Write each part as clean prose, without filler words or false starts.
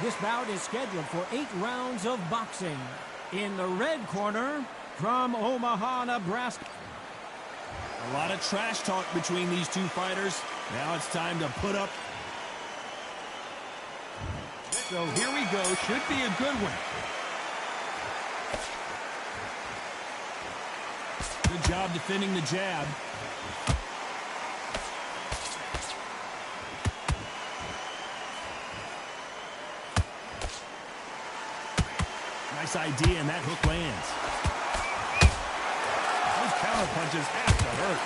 This bout is scheduled for 8 rounds of boxing. In the red corner, from Omaha, Nebraska. A lot of trash talk between these two fighters. Now it's time to put up. So here we go. Should be a good one. Good job defending the jab. Nice idea, and that hook lands. Those counter punches have to hurt.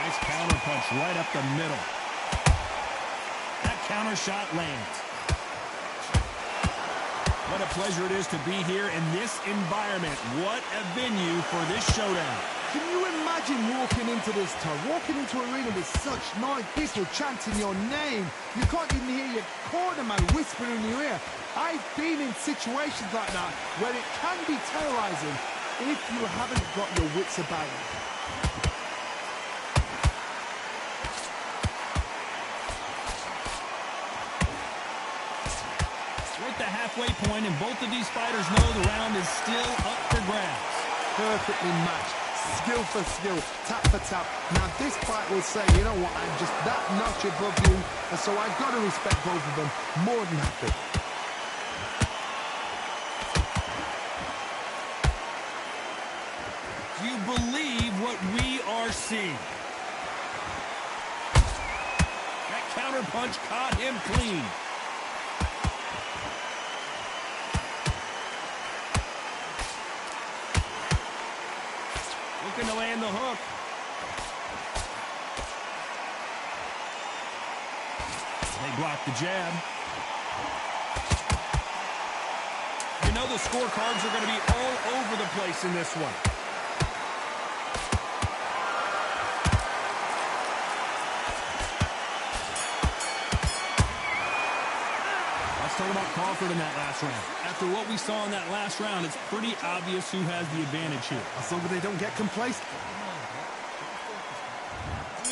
Nice counter punch right up the middle. That counter shot lands. What a pleasure it is to be here in this environment. What a venue for this showdown. Can you imagine walking into this town, walking into an arena with such noise, people chanting your name? You can't even hear your cornerman whispering in your ear. I've been in situations like that where it can be terrorizing if you haven't got your wits about you. We're at the halfway point, and both of these fighters know the round is still up for grabs. Perfectly matched. Skill for skill, tap for tap. Now this fight will say, you know what, I'm just that notch above you, and so I've got to respect both of them more than happy. Do you believe what we are seeing? That counter punch caught him clean. Looking to land the hook. They block the jab. You know the scorecards are going to be all over the place in this one. Let's talk about Crawford in that last round. After what we saw in that last round, it's pretty obvious who has the advantage here. As long as they don't get complacent.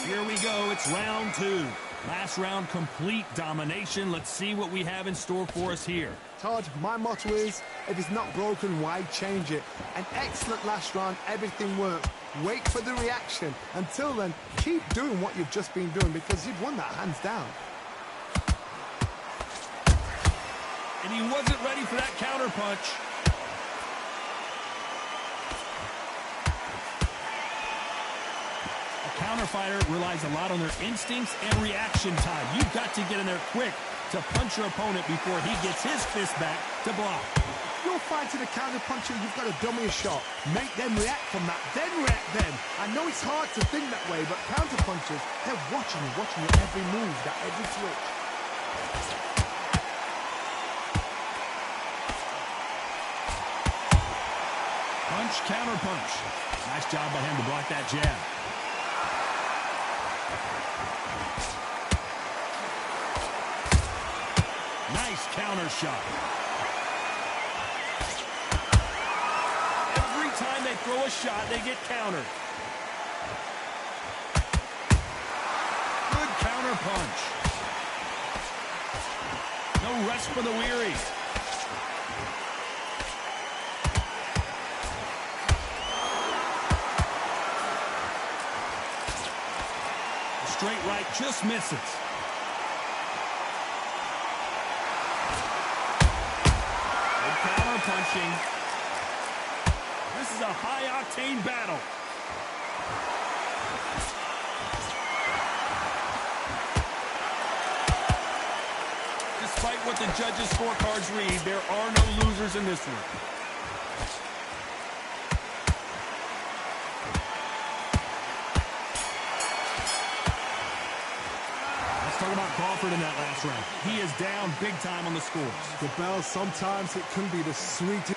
Here we go. It's round 2. Last round, complete domination. Let's see what we have in store for us here. Todd, my motto is, if it's not broken, why change it? An excellent last round, everything worked. Wait for the reaction. Until then, keep doing what you've just been doing because you've won that hands down. And he wasn't ready for that counter punch. A counter fighter relies a lot on their instincts and reaction time. You've got to get in there quick to punch your opponent before he gets his fist back to block. If you're fighting a counter puncher, you've got to dummy a shot. Make them react from that, then react then. I know it's hard to think that way, but counter punchers, they're watching your every move, that every switch. Punch, counter punch. Nice job by him to block that jab. Nice counter shot. Every time they throw a shot, they get countered. Good counter punch. No rest for the weary. Straight right just misses. Good counter punching. This is a high-octane battle. Despite what the judges' scorecards read, there are no losers in this one. Talk about Crawford in that last round. He is down big time on the scores. The bell, sometimes it can be the sweetest.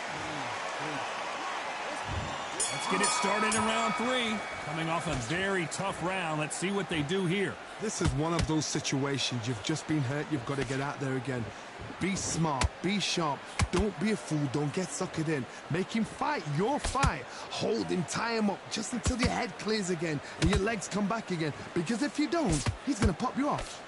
Let's get it started in round 3. Coming off a very tough round. Let's see what they do here. This is one of those situations. You've just been hurt. You've got to get out there again. Be smart. Be sharp. Don't be a fool. Don't get suckered in. Make him fight your fight. Hold him. Tie him up just until your head clears again and your legs come back again. Because if you don't, he's going to pop you off.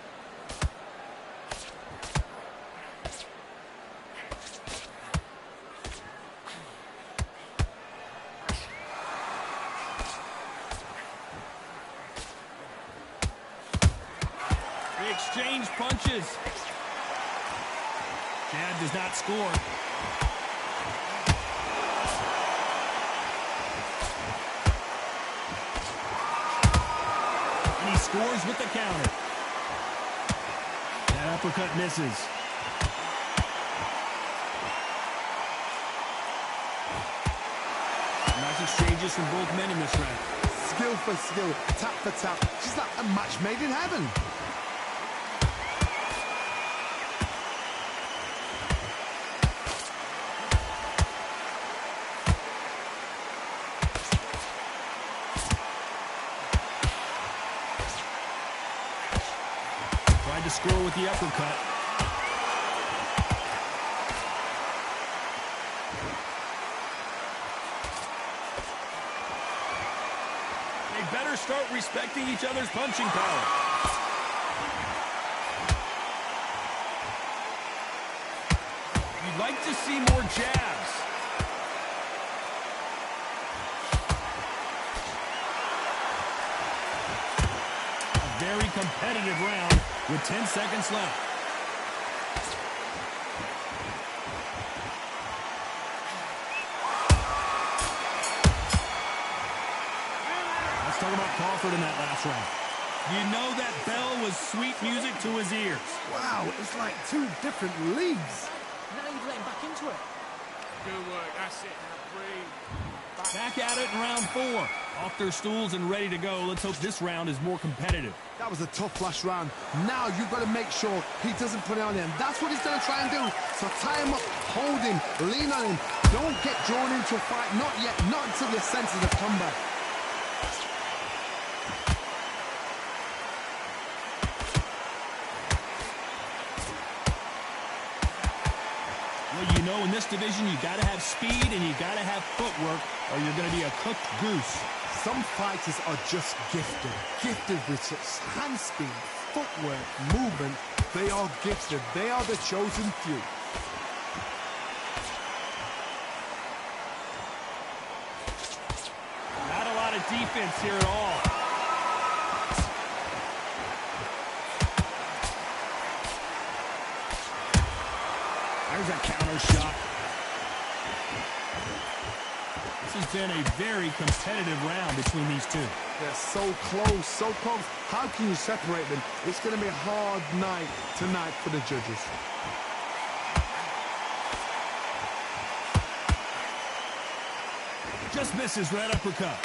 exchange punches. Jab does not score. And he scores with the counter. That uppercut misses. Nice exchanges from both men in this round. Skill for skill, tap for tap. Just like a match made in heaven. Tried to score with the uppercut. Better start respecting each other's punching power. You'd like to see more jabs. A very competitive round with 10 seconds left. Talk about Crawford in that last round. You know that bell was sweet music to his ears. Wow, it's like two different leagues. Now you've let him back into it. Good work, that's it. Now breathe. Back at it in round 4. Off their stools and ready to go. Let's hope this round is more competitive. That was a tough last round. Now you've got to make sure he doesn't put it on him. That's what he's going to try and do. So tie him up, hold him, lean on him. Don't get drawn into a fight. Not yet. Not until your senses have come back. Well, you know, in this division, you got to have speed and you got to have footwork, or you're going to be a cooked goose. Some fighters are just gifted. Gifted with such hand speed, footwork, movement. They are gifted. They are the chosen few. Not a lot of defense here at all. There's a counter shot. This has been a very competitive round between these two. They're so close, so close. How can you separate them? It's going to be a hard night tonight for the judges. Just misses with that uppercut.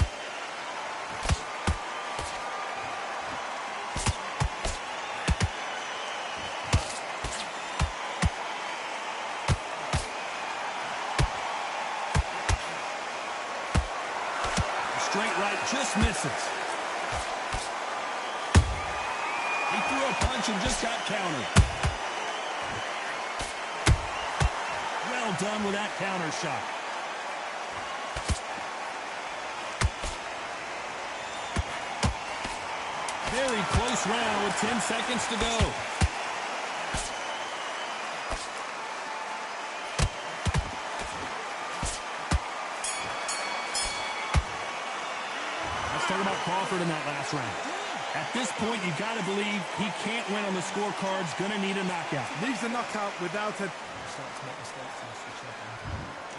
Straight right just misses. He threw a punch and just got countered. Well done with that counter shot. Very close round with 10 seconds to go. Let's talk about Crawford in that last round. At this point, you got to believe he can't win on the scorecards. Going to need a knockout. Needs a knockout without a...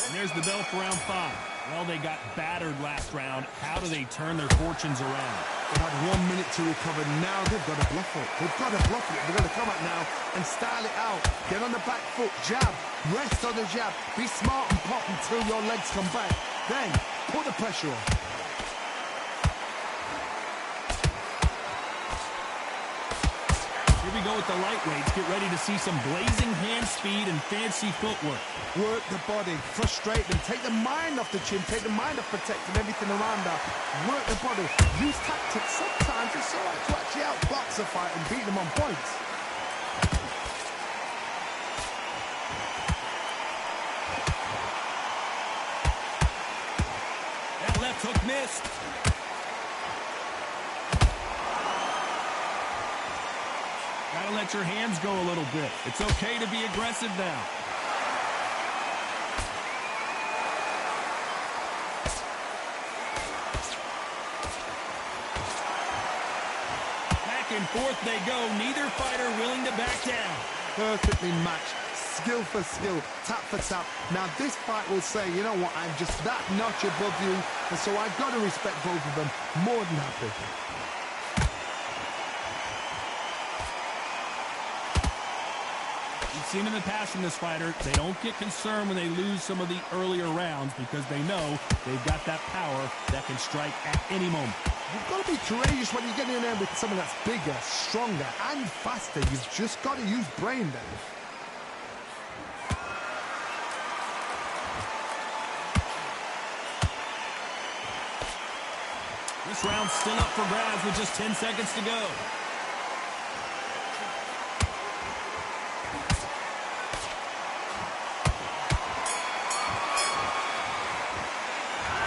And there's the bell for round 5. Well, they got battered last round. How do they turn their fortunes around? They had 1 minute to recover. Now they've got to bluff it. They've got to bluff it. They've got to come out now and style it out. Get on the back foot, jab, rest on the jab. Be smart and pop until your legs come back. Then put the pressure on. Here we go with the lightweights. Get ready to see some blazing hand speed and fancy footwork. Work the body, frustrate them, take the mind off the chin, take the mind off protecting everything around that. Work the body, use tactics. Sometimes it's all right to actually outbox a fight and beat them on points. That left hook missed. Gotta let your hands go a little bit. It's okay to be aggressive now. and forth they go. Neither fighter willing to back down. Perfectly matched. Skill for skill, tap for tap. Now this fight will say, you know what, I'm just that notch above you, and so I've got to respect both of them. More than happy. We've seen in the past from this fighter, they don't get concerned when they lose some of the earlier rounds because they know they've got that power that can strike at any moment. You've got to be courageous when you get in there with someone that's bigger, stronger, and faster. You've just got to use brain there. This round's still up for grabs with just 10 seconds to go.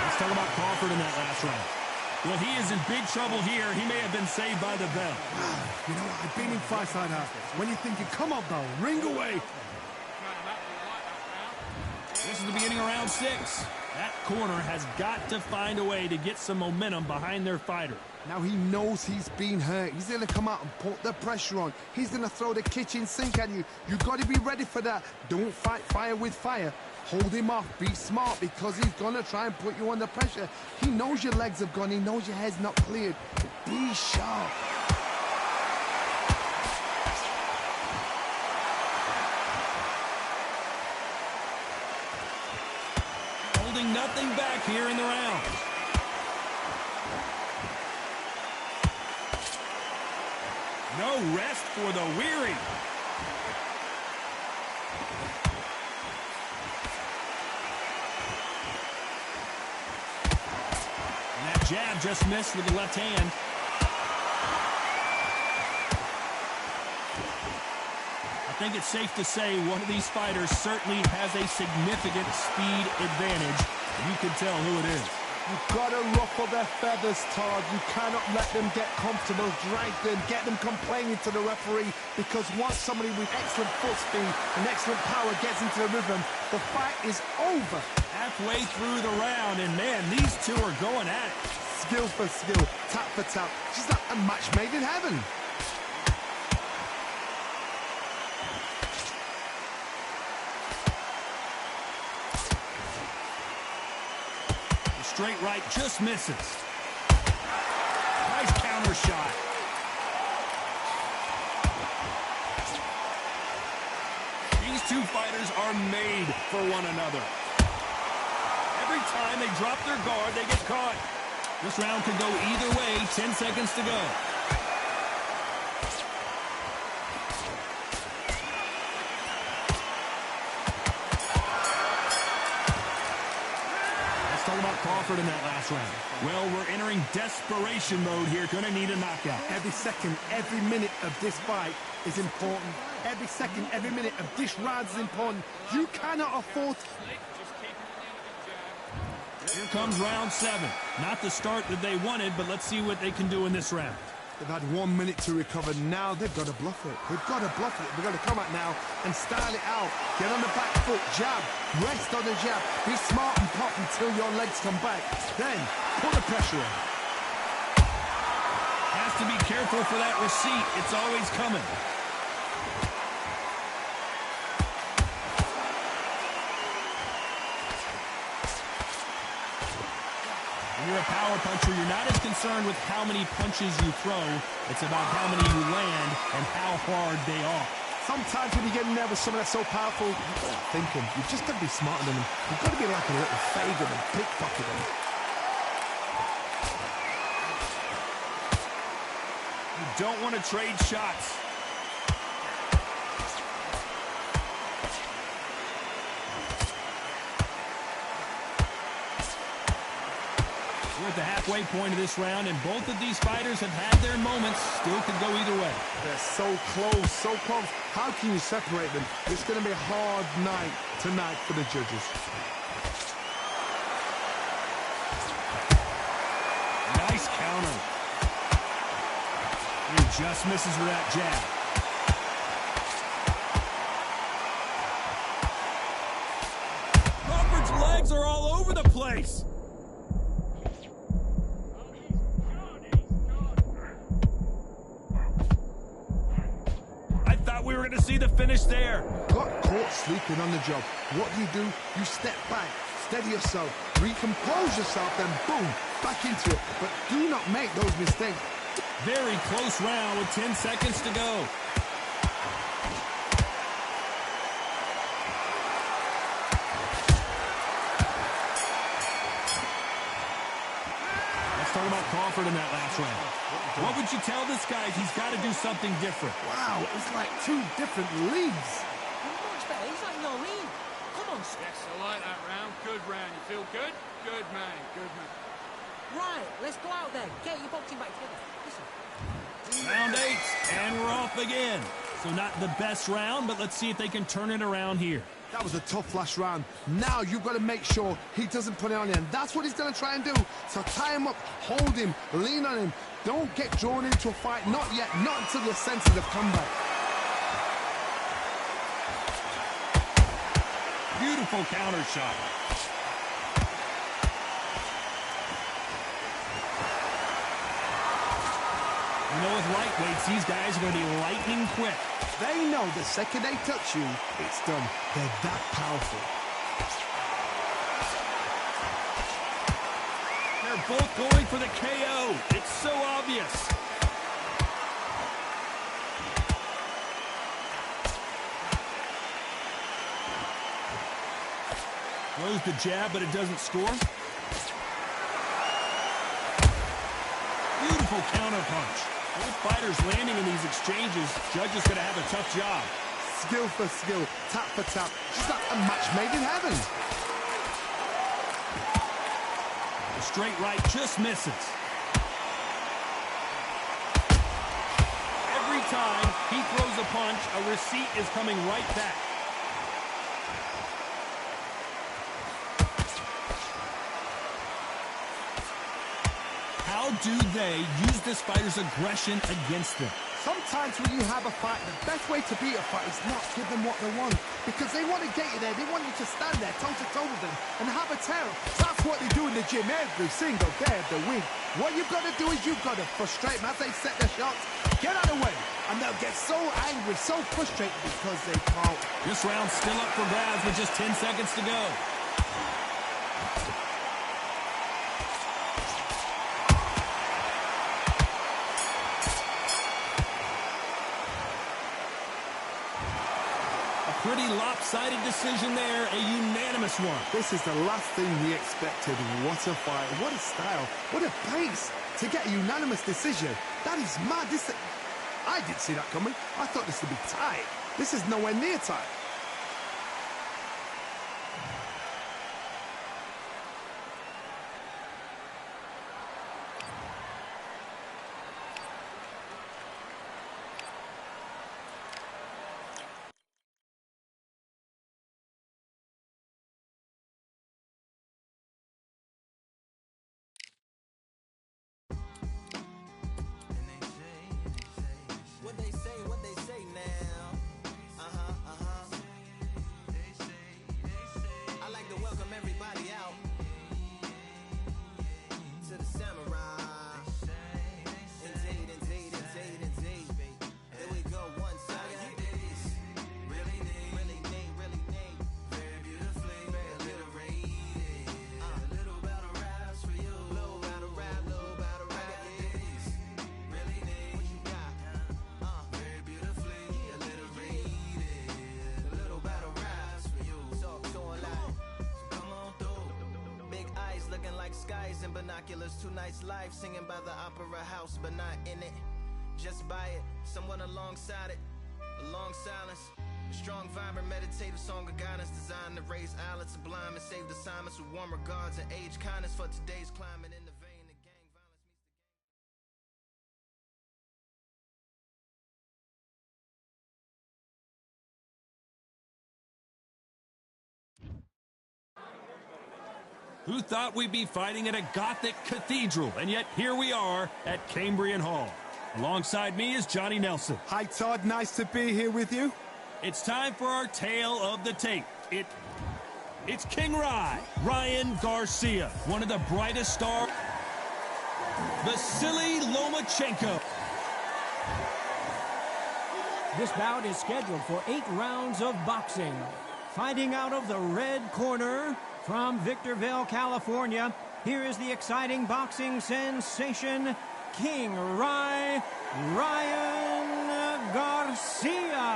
Let's talk about Crawford in that last round. Well, he is in big trouble here. He may have been saved by the bell. You know what? I've been in fights like that. When you're thinking, come on, bell, ring away. This is the beginning of round 6. That corner has got to find a way to get some momentum behind their fighter. Now he knows he's been hurt. He's going to come out and put the pressure on. He's going to throw the kitchen sink at you. You've got to be ready for that. Don't fight fire with fire. Hold him off. Be smart because he's going to try and put you under pressure. He knows your legs have gone. He knows your head's not cleared. Be sharp. Holding nothing back here in the round. No rest for the weary. And that jab just missed with the left hand. I think it's safe to say one of these fighters certainly has a significant speed advantage. You can tell who it is. You've got to ruffle their feathers, Todd. You cannot let them get comfortable, drag them, get them complaining to the referee, because once somebody with excellent foot speed and excellent power gets into the rhythm, the fight is over. Halfway through the round, and man, these two are going at it. Skill for skill, tap for tap. She's like a match made in heaven. Straight right just misses. Nice counter shot. These two fighters are made for one another. Every time they drop their guard, they get caught. This round could go either way. 10 seconds to go. Talk about Crawford in that last round. Well, we're entering desperation mode here. Gonna need a knockout. Every second, every minute of this fight is important. Every second, every minute of this round is important. You cannot afford... Here comes round 7. Not the start that they wanted, but let's see what they can do in this round. They've had 1 minute to recover. Now they've got to bluff it. They've got to bluff it. They've got to come out now and style it out. Get on the back foot, jab, rest on the jab. Be smart and pop until your legs come back. Then put the pressure on. Has to be careful for that receipt. It's always coming. When you're a power puncher, you're not as concerned with how many punches you throw. It's about how many you land and how hard they are. Sometimes when you get in there with someone that's so powerful, you've got to think him. You've just got to be smarter than him. You've got to be like a little Fagan and pickpocket him. You don't want to trade shots. We're at the halfway point of this round, and both of these fighters have had their moments. Still could go either way. They're so close, so close. How can you separate them? It's going to be a hard night tonight for the judges. Nice counter. He just misses with that jab. Crawford's legs are all over the place. going to see the finish there. Got caught sleeping on the job. What do? You step back, steady yourself, recompose yourself, then boom, back into it. But do not make those mistakes. Very close round with 10 seconds to go. Let's talk about Crawford in that last round. What would you tell this guy? He's got to do something different. Wow, it's like two different leagues. Much better. He's like in our league. Come on, Yes, I like that round. Good round. You feel good? Good man. Good man. Right, let's go out there. Get your boxing back together. Listen. Round 8, and we're off again. So not the best round, but let's see if they can turn it around here. That was a tough last round. Now you've got to make sure he doesn't put it on you, and that's what he's going to try and do. So tie him up, hold him, lean on him. Don't get drawn into a fight. Not yet. Not until your senses have come back. Beautiful counter shot. You know, with lightweights, these guys are going to be lightning quick. They know the second they touch you, it's done. They're that powerful. They're both going for the KO. It's so obvious. Throws the jab, but it doesn't score. Beautiful counter punch. Both fighters landing in these exchanges. Judge is going to have a tough job. Skill for skill, tap for tap. Just like a match made in heaven. The straight right just misses. Every time he throws a punch, a receipt is coming right back. How do they use this fighter's aggression against them? Sometimes when you have a fight, the best way to beat a fight is not give them what they want. Because they want to get you there. They want you to stand there toe-to-toe with them and have a tear. That's what they do in the gym every single day of the week. What you've got to do is you've got to frustrate them as they set their shots. Get out of the way. And they'll get so angry, so frustrated because they can't. This round's still up for grabs with just 10 seconds to go. Pretty lopsided decision there, a unanimous one. This is the last thing we expected. What a fight, what a style, what a pace to get a unanimous decision. That is mad. I didn't see that coming. I thought this would be tight. This is nowhere near tight. What they say now. I like to welcome everybody out to the samurai. Indeed. Here we go, one second. Really need. Very beautifully, alliterated. A little battle raps for you. Little battle rap. Really need. What you got? Very beautifully alliterated. A little battle raps for you. So alive. So come on through. Big eyes looking like skies and binoculars. Two nights live singing by the opera house, but not in it. Just by it, someone alongside it. A long silence. A strong, vibrant, meditative song of guidance designed to raise eyelids sublime and save assignments with warm regards and age kindness for today's climate in the vein of gang violence meets the Who thought we'd be fighting at a Gothic cathedral? And yet here we are at Cambrian Hall. Alongside me is Johnny Nelson. Hi, Todd. Nice to be here with you. It's time for our tale of the tape. It's King Ryan Garcia, one of the brightest stars. Vasily Lomachenko. This bout is scheduled for 8 rounds of boxing. Fighting out of the red corner from Victorville, California, here is the exciting boxing sensation, King Ryan Garcia.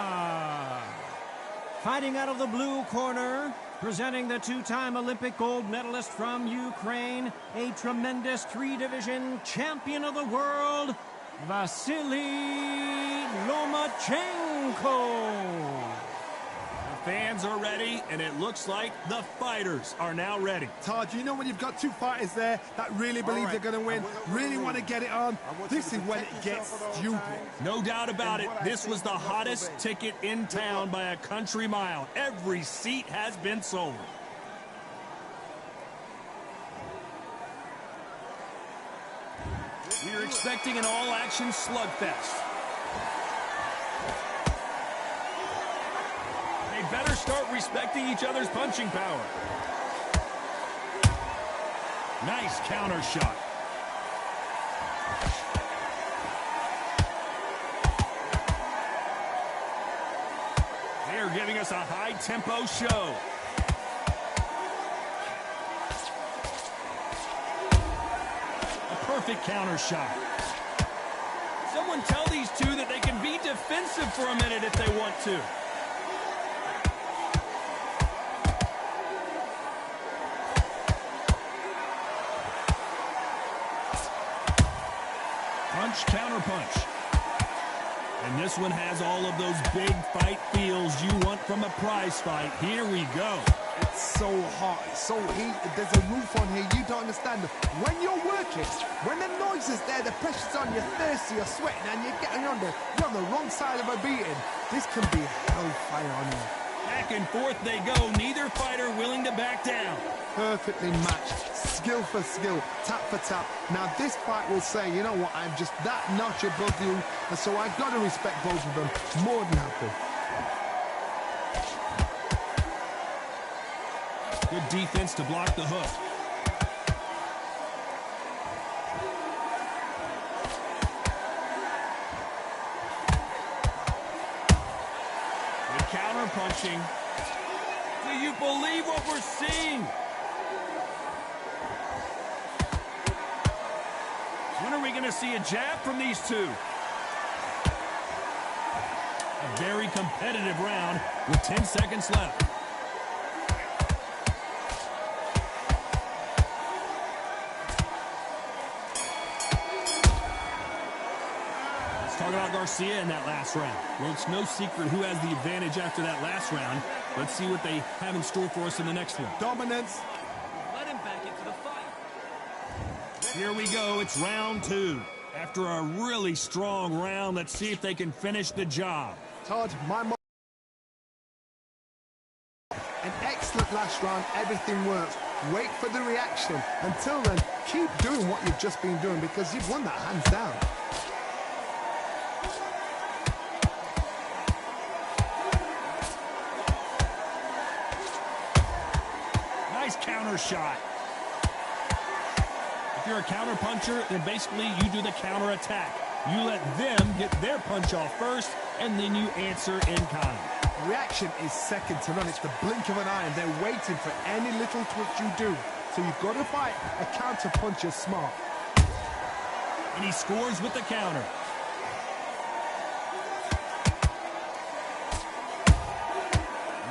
Fighting out of the blue corner, presenting the 2-time Olympic gold medalist from Ukraine, a tremendous 3-division champion of the world, Vasily Lomachenko. The fans are ready, and it looks like the fighters are now ready. Todd, you know when you've got two fighters there that really believe they're going to win, really want to get it on, this is when it gets stupid. No doubt about it, this was the hottest ticket in town by a country mile. Every seat has been sold. We are expecting an all-action slugfest. They better start respecting each other's punching power. Nice counter shot. They are giving us a high-tempo show. Perfect counter shot. Someone tell these two that they can be defensive for a minute if they want to. Punch, counter punch. And this one has all of those big fight feels you want from a prize fight. Here we go. It's so hot, it's so heated, there's a roof on here, you don't understand. When you're working, when the noise is there, the pressure's on, you're thirsty, you're sweating, and you're on the wrong side of a beating, this can be hellfire on you. Back and forth they go, neither fighter willing to back down. Perfectly matched, skill for skill, tap for tap. Now this fight will say, you know what, I'm just that notch above you, and so I've got to respect both of them, more than happy. Good defense to block the hook. Good counter punching. Do you believe what we're seeing? When are we going to see a jab from these two? A very competitive round with 10 seconds left. Talk about Garcia in that last round. Well, it's no secret who has the advantage after that last round. Let's see what they have in store for us in the next one. Dominance. Let him back into the fight. Here we go. It's round 2. After a really strong round, let's see if they can finish the job. Todd, an excellent last round. Everything works. Wait for the reaction. Until then, keep doing what you've just been doing because you've won that hands down. Counter shot. If you're a counter puncher, then basically you do the counter attack. You let them get their punch off first, and then you answer in kind. Reaction is second to none. It's the blink of an eye, and they're waiting for any little twitch you do. So you've got to fight a counter puncher smart. And he scores with the counter.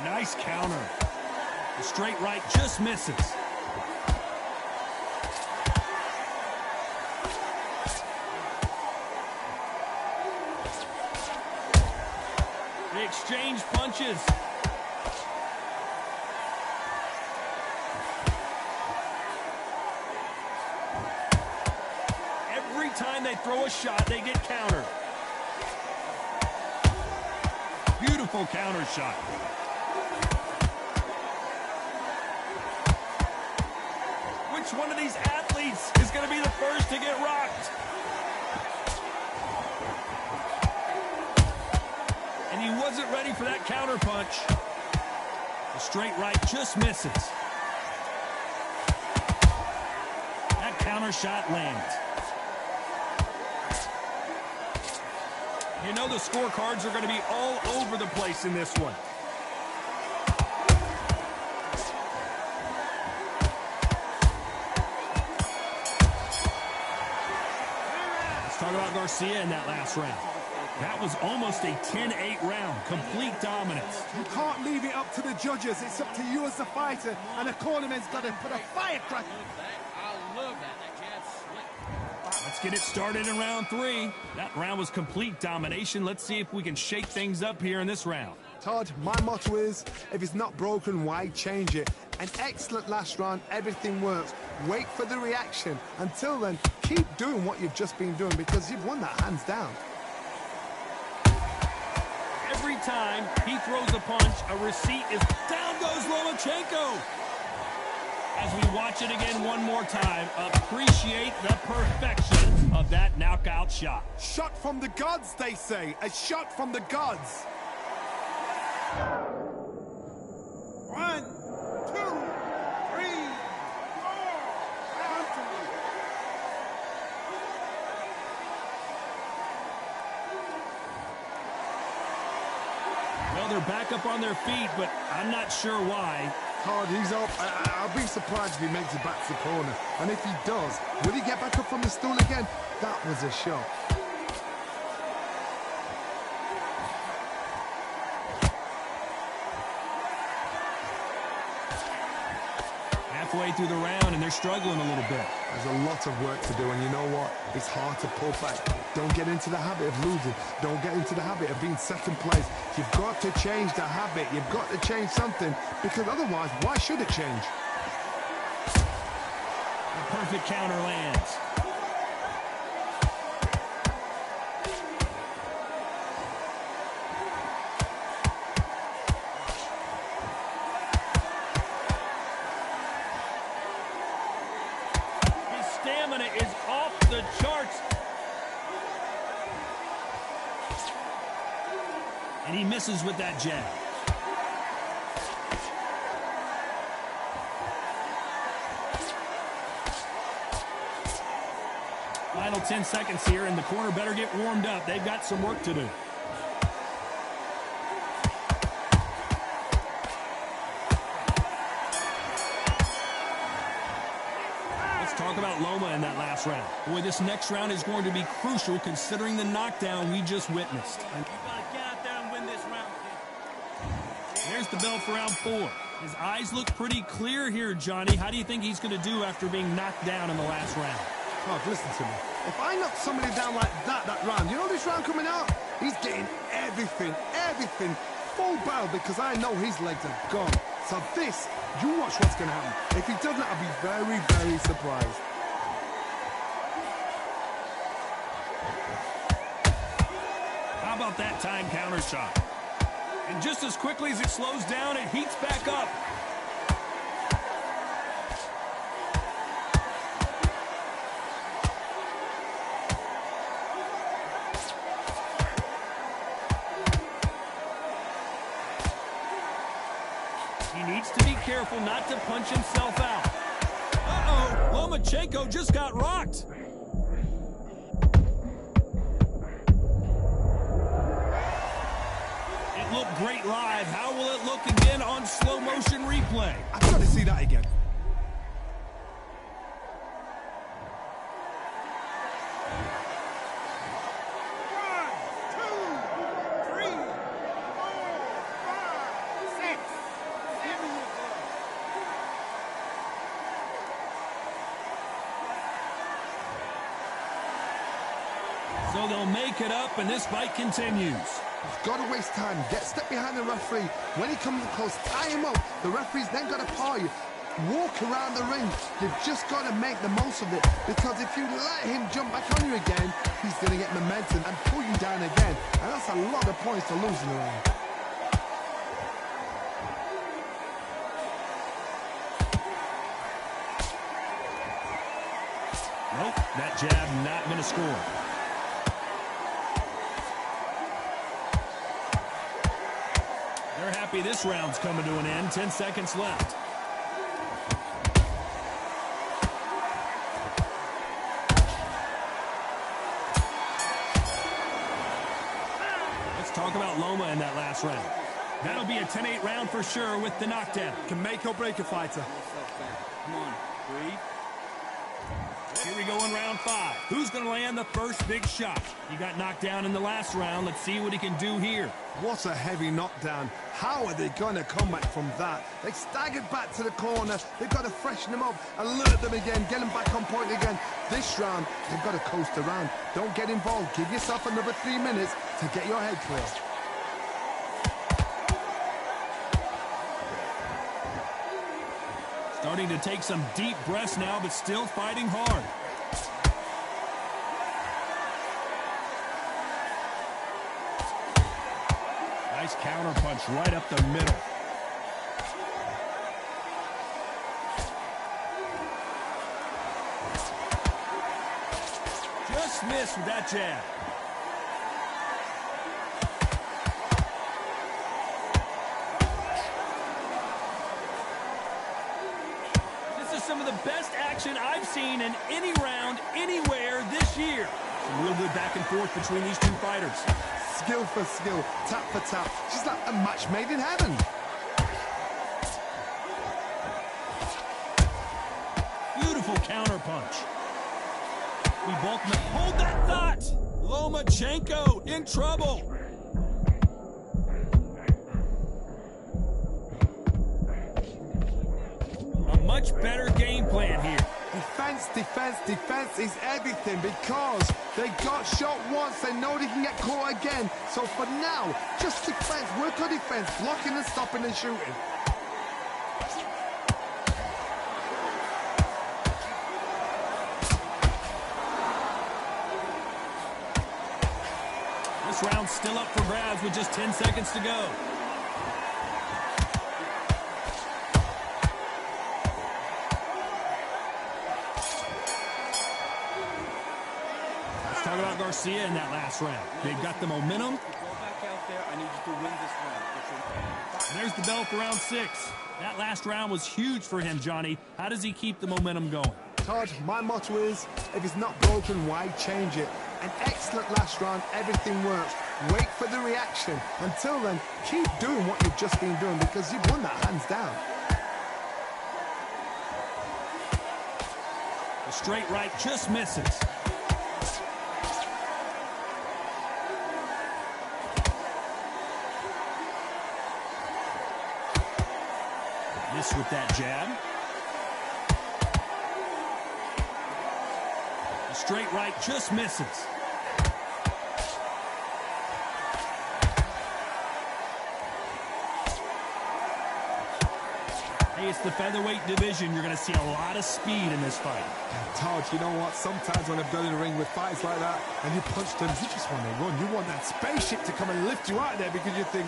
Nice counter. The straight right just misses. They exchange punches. Every time they throw a shot, they get countered. Beautiful counter shot. Which one of these athletes is going to be the first to get rocked? And he wasn't ready for that counter punch. The straight right just misses. That counter shot lands. You know the scorecards are going to be all over the place in this one. Let's talk about Garcia in that last round. That was almost a 10-8 round. Complete dominance. You can't leave it up to the judges. It's up to you as the fighter, and the cornerman's got to put a firecracker. I love that. Let's get it started in round 3. That round was complete domination. Let's see if we can shake things up here in this round. Todd, my motto is, if it's not broken, why change it? An excellent last round, everything works. Wait for the reaction. Until then, keep doing what you've just been doing because you've won that hands down. Every time he throws a punch, a receipt is down goes Lomachenko. As we watch it again one more time, appreciate the perfection of that knockout shot. Shot from the gods, they say. A shot from the gods. 1, 2, 3, 4, Well, they're back up on their feet, but I'm not sure why. Todd, he's up. I'll be surprised if he makes it back to the corner. And if he does, will he get back up from the stool again? That was a shot. Halfway through the round, and they're struggling a little bit. There's a lot of work to do, and you know what? It's hard to pull back. Don't get into the habit of losing. Don't get into the habit of being second place. You've got to change the habit. You've got to change something, because otherwise, why should it change? A perfect counter lands. Stamina is off the charts. And he misses with that jab. Final 10 seconds here, and the corner better get warmed up. They've got some work to do. Talk about Loma in that last round. Boy, this next round is going to be crucial considering the knockdown we just witnessed. And you gotta get out there and win this round, kid. There's the bell for round 4. His eyes look pretty clear here, Johnny. How do you think he's going to do after being knocked down in the last round? Todd, listen to me. If I knock somebody down like that round, you know this round coming out? He's getting everything, full barrel because I know his legs are gone. So this, you watch what's going to happen. If he doesn't, I'll be very, very surprised. How about that time counter shot? And just as quickly as it slows down, it heats back up. He needs to be careful not to punch himself out. Uh-oh, Lomachenko just got rocked. It looked great live. How will it look again on slow motion replay? I've got to see that again. So they'll make it up, and this fight continues. You've got to waste time. Get step behind the referee. When he comes close, tie him up. The referee's then got to paw you. Walk around the ring. You've just got to make the most of it. Because if you let him jump back on you again, he's going to get momentum and pull you down again. And that's a lot of points to lose in the round. Nope, that jab not going to score. They're happy this round's coming to an end. 10 seconds left. Let's talk about Loma in that last round. That'll be a 10-8 round for sure with the knockdown. Can make or break a fighter. Come on, breathe. Here we go in round 5. Who's going to land the first big shot? He got knocked down in the last round. Let's see what he can do here. What a heavy knockdown. How are they going to come back from that? They staggered back to the corner. They've got to freshen them up, alert them again, get them back on point again. This round, they've got to coast around. Don't get involved. Give yourself another 3 minutes to get your head clear. Starting to take some deep breaths now, but still fighting hard. Nice counter punch right up the middle. Just missed with that jab. Some of the best action I've seen in any round, anywhere this year. Some real good back and forth between these two fighters. Skill for skill, tap for tap. Just like a match made in heaven. Beautiful counter punch. We both hold that thought. Lomachenko in trouble. Much better game plan here. Defense, defense, defense is everything because they got shot once. They know they can get caught again. So for now, just defense, work on defense, blocking and stopping and shooting. This round's still up for grabs with just 10 seconds to go. Talk about Garcia in that last round. They've got the momentum. Go back out there. I need you to win this round. There's the bell for round 6. That last round was huge for him, Johnny. How does he keep the momentum going? Todd, my motto is, if it's not broken, why change it? An excellent last round, everything works. Wait for the reaction. Until then, keep doing what you've just been doing because you've won that hands down. The straight right just misses. Miss with that jab. The straight right just misses. Hey, it's the featherweight division. You're going to see a lot of speed in this fight. Todd, you know what? Sometimes when I've done in the ring with fights like that, and you punch them, you just want to run. You want that spaceship to come and lift you out there because you think,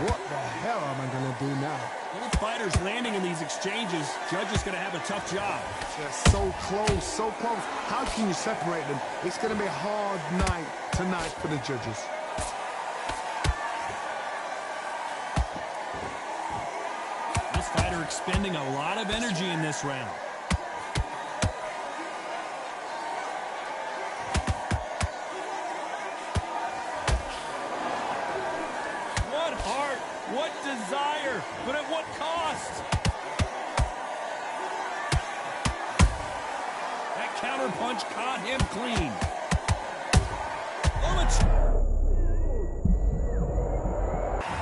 what the hell am I going to do now? Both fighters landing in these exchanges. Judge is going to have a tough job. They're so close, so close. How can you separate them? It's going to be a hard night tonight for the judges. This fighter expending a lot of energy in this round. What heart, what desire, but at what cost? That counter punch caught him clean.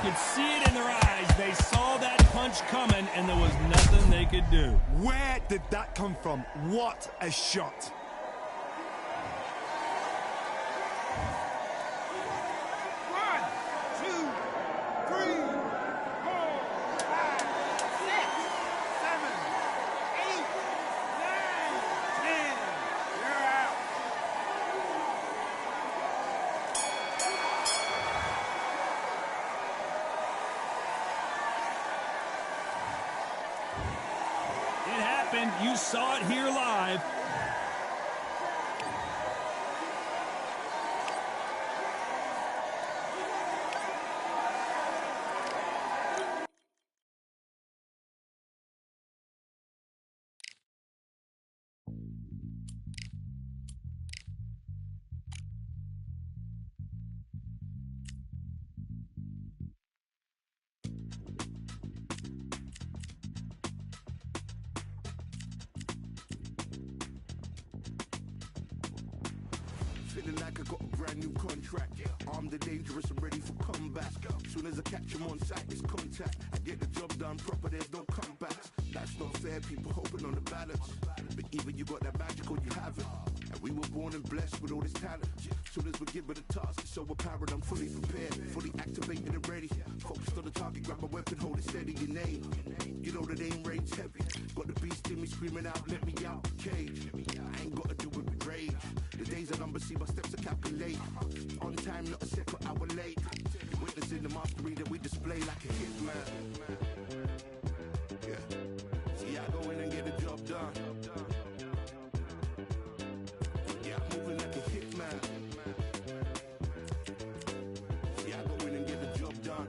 You could see it in their eyes. They saw that punch coming, and there was nothing they could do. Where did that come from? What a shot. You saw it here live. Feeling like I got a brand new contract. Armed and dangerous and ready for combat. Soon as I catch him on sight, it's contact. I get the job done proper, there's no comebacks. That's not fair, people hoping on the balance. But either you got that magic or you haven't. And we were born and blessed with all this talent. Soon as we're given the task, it's so apparent I'm fully prepared, fully activated and ready. Focused on the target, grab my weapon, hold it steady, your name. You know the aim range heavy. Got the beast in me screaming out, let me out the cage. I ain't gotta do it with rage. The days are numbered, see my steps to calculate. On time, not a second hour late. Witnessing the mastery that we display like a hitman. Yeah. See, I go in and get the job done. Yeah, I'm moving like a hitman. See, I go in and get the job done.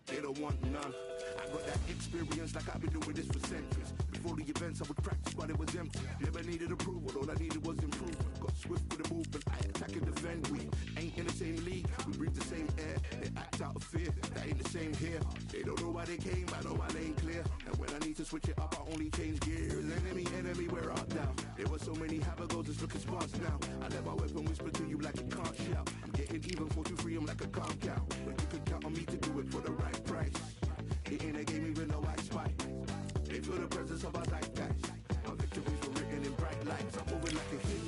They don't want none. I got that experience like I've been doing this for centuries. Before the events I would practice but it was empty. Never needed approval, all I needed was improvement. Got swift with the movement, I attack and defend. We ain't in the same league, we breathe the same air. They act out of fear, that ain't the same here. They don't know why they came, I know my lane clear. And when I need to switch it up, I only change gears. Enemy, where art thou? There were so many habagos, it's looking sparse now. I let my weapon whisper to you like a can't shout. I'm getting even, 4-2-3, I'm like a calm cow. But you can count on me to do it for the right price. It ain't a game even though I spite. They feel the presence of our zeitgeist. Our victories were written in bright lights. I'm moving like a hit.